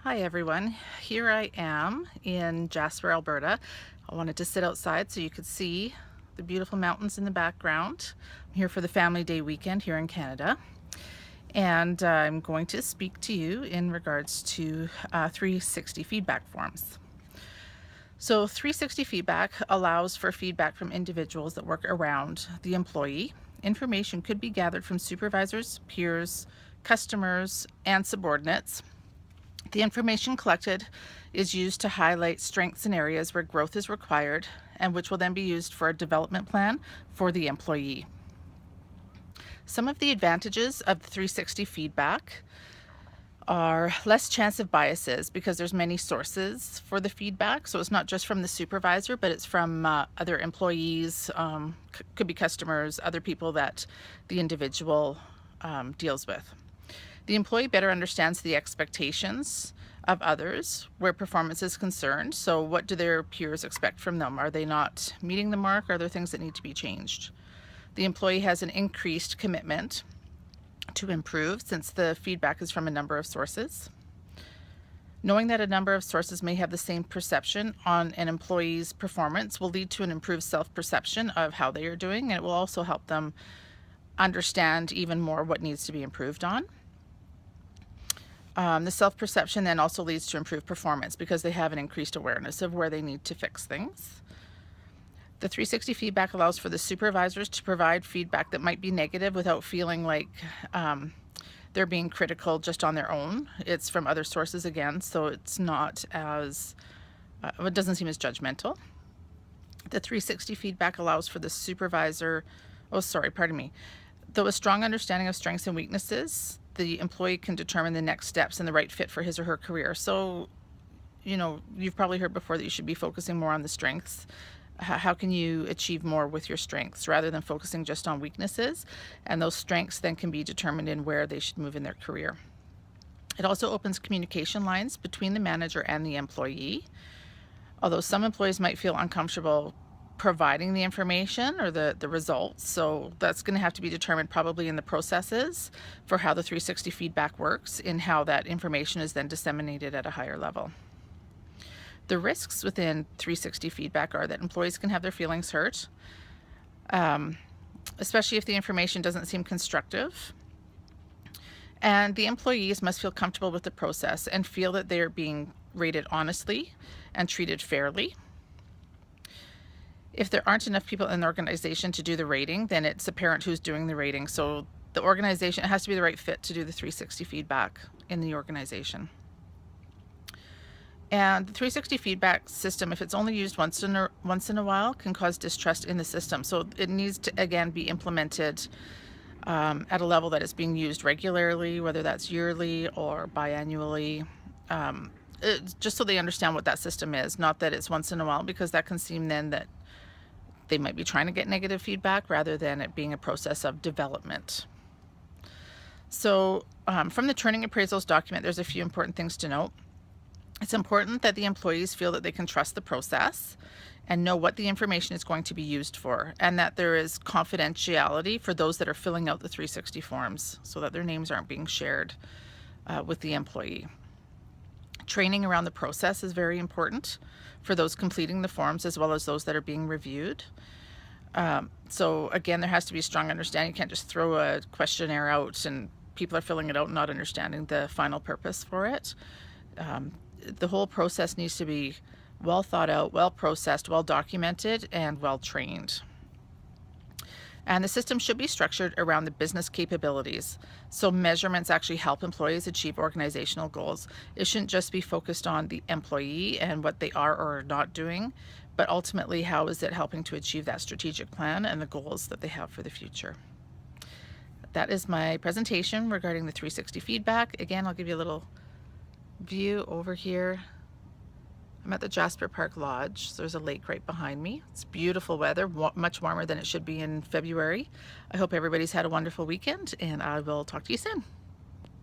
Hi everyone, here I am in Jasper, Alberta. I wanted to sit outside so you could see the beautiful mountains in the background. I'm here for the Family Day weekend here in Canada, and I'm going to speak to you in regards to 360 feedback forms. So 360 feedback allows for feedback from individuals that work around the employee. Information could be gathered from supervisors, peers, customers, and subordinates. The information collected is used to highlight strengths in areas where growth is required, and which will then be used for a development plan for the employee. Some of the advantages of the 360 feedback are less chance of biases because there's many sources for the feedback. So it's not just from the supervisor, but it's from other employees, could be customers, other people that the individual deals with. The employee better understands the expectations of others where performance is concerned. So what do their peers expect from them? Are they not meeting the mark? Are there things that need to be changed? The employee has an increased commitment to improve since the feedback is from a number of sources. Knowing that a number of sources may have the same perception on an employee's performance will lead to an improved self-perception of how they are doing, and it will also help them understand even more what needs to be improved on. The self-perception then also leads to improved performance because they have an increased awareness of where they need to fix things. The 360 feedback allows for the supervisors to provide feedback that might be negative without feeling like they're being critical just on their own. It's from other sources again, so it's not as, it doesn't seem as judgmental. The 360 feedback allows for the supervisor, though a strong understanding of strengths and weaknesses, the employee can determine the next steps and the right fit for his or her career. So, you've probably heard before that you should be focusing more on the strengths. How can you achieve more with your strengths rather than focusing just on weaknesses? And those strengths then can be determined in where they should move in their career. It also opens communication lines between the manager and the employee. Although some employees might feel uncomfortable providing the information or the results, so that's going to have to be determined probably in the processes for how the 360 feedback works and how that information is then disseminated at a higher level. The risks within 360 feedback are that employees can have their feelings hurt, especially if the information doesn't seem constructive. And the employees must feel comfortable with the process and feel that they are being rated honestly and treated fairly. If there aren't enough people in the organization to do the rating, then it's apparent who's doing the rating. So the organization, it has to be the right fit to do the 360 feedback in the organization. And the 360 feedback system, if it's only used once in a while, can cause distrust in the system. So it needs to, again, be implemented at a level that is being used regularly, whether that's yearly or biannually, just so they understand what that system is, not that it's once in a while, because that can seem then that they might be trying to get negative feedback rather than it being a process of development. So from the training appraisals document, there's a few important things to note. It's important that the employees feel that they can trust the process and know what the information is going to be used for, and that there is confidentiality for those that are filling out the 360 forms so that their names aren't being shared with the employee. Training around the process is very important for those completing the forms as well as those that are being reviewed. So again, there has to be a strong understanding. You can't just throw a questionnaire out and people are filling it out and not understanding the final purpose for it. The whole process needs to be well thought out, well processed, well documented, and well trained. And the system should be structured around the business capabilities. So measurements actually help employees achieve organizational goals. It shouldn't just be focused on the employee and what they are or are not doing, but ultimately how is it helping to achieve that strategic plan and the goals that they have for the future. That is my presentation regarding the 360 feedback. Again, I'll give you a little view over here. I'm at the Jasper Park Lodge. So there's a lake right behind me. It's beautiful weather, much warmer than it should be in February. I hope everybody's had a wonderful weekend, and I will talk to you soon.